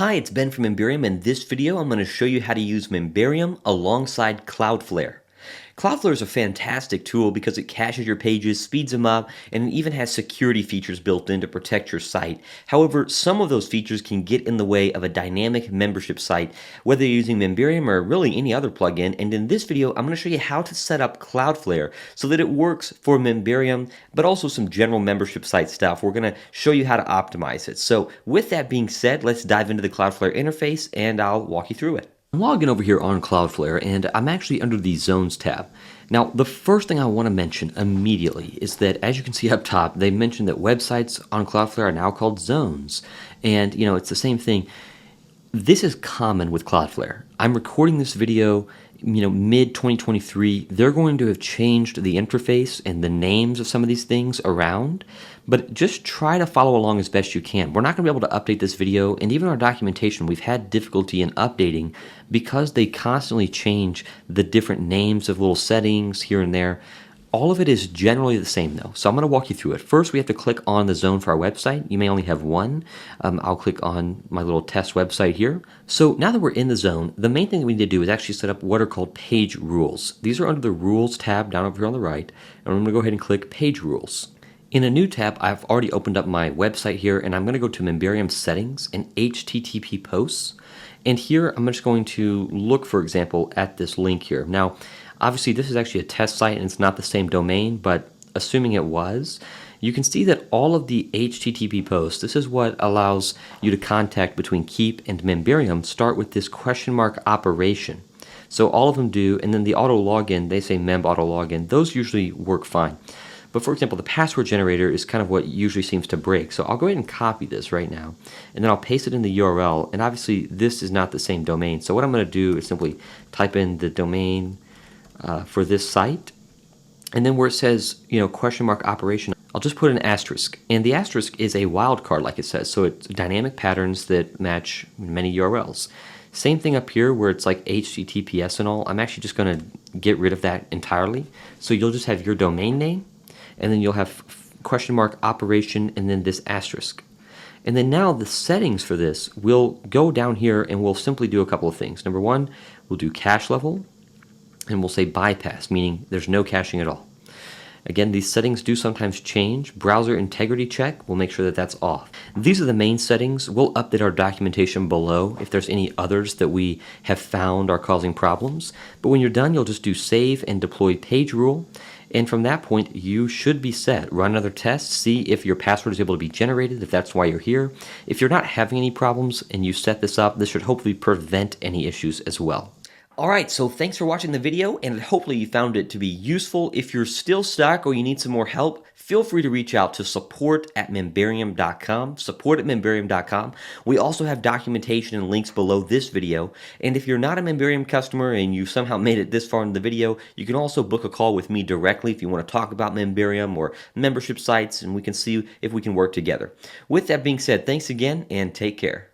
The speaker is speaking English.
Hi, it's Ben from Memberium. In this video, I'm going to show you how to use Memberium alongside Cloudflare. Cloudflare is a fantastic tool because it caches your pages, speeds them up, and it even has security features built in to protect your site. However, some of those features can get in the way of a dynamic membership site, whether you're using Memberium or really any other plugin. And in this video, I'm going to show you how to set up Cloudflare so that it works for Memberium, but also some general membership site stuff. We're going to show you how to optimize it. So with that being said, let's dive into the Cloudflare interface and I'll walk you through it. I'm logging over here on Cloudflare and I'm actually under the Zones tab. Now, the first thing I want to mention immediately is that, as you can see up top, they mentioned that websites on Cloudflare are now called zones. And, it's the same thing. This is common with Cloudflare. I'm recording this video, mid 2023. They're going to have changed the interface and the names of some of these things around, but just try to follow along as best you can. We're not going to be able to update this video, and even our documentation, we've had difficulty in updating because they constantly change the different names of little settings here and there. All of it is generally the same though, so I'm going to walk you through it. First, we have to click on the zone for our website. You may only have one. I'll click on my little test website here. So now that we're in the zone, the main thing that we need to do is actually set up what are called page rules. These are under the Rules tab down over here on the right, and I'm going to go ahead and click Page Rules. In a new tab, I've already opened up my website here, and I'm going to go to Memberium Settings and HTTP Posts. And here, I'm just going to look, for example, at this link here. Now, obviously, this is actually a test site, and it's not the same domain, but assuming it was, you can see that all of the HTTP posts, this is what allows you to contact between Keep and Memberium, start with this question mark operation. So all of them do, and then the auto login, they say Memb auto login, those usually work fine. But for example, the password generator is kind of what usually seems to break. So I'll go ahead and copy this right now, and then I'll paste it in the URL, and obviously this is not the same domain. So what I'm going to do is simply type in the domain for this site, and then where it says, question mark operation, I'll just put an asterisk, and the asterisk is a wildcard like it says, so it's dynamic patterns that match many URLs. Same thing up here where it's like HTTPS and all. I'm actually just going to get rid of that entirely, so you'll just have your domain name, and then you'll have question mark operation and then this asterisk. And then now the settings for this, we'll go down here and we'll simply do a couple of things. Number one, we'll do cache level, and we'll say bypass, meaning there's no caching at all. Again, these settings do sometimes change. Browser integrity check, we'll make sure that that's off. These are the main settings. We'll update our documentation below if there's any others that we have found are causing problems. But when you're done, you'll just do save and deploy page rule. And from that point, you should be set. Run another test, see if your password is able to be generated, if that's why you're here. If you're not having any problems and you set this up, this should hopefully prevent any issues as well. Alright, so thanks for watching the video, and hopefully you found it to be useful. If you're still stuck or you need some more help, feel free to reach out to support@memberium.com, support@memberium.com. We also have documentation and links below this video, and if you're not a Memberium customer and you somehow made it this far in the video, you can also book a call with me directly if you want to talk about Memberium or membership sites, and we can see if we can work together. With that being said, thanks again, and take care.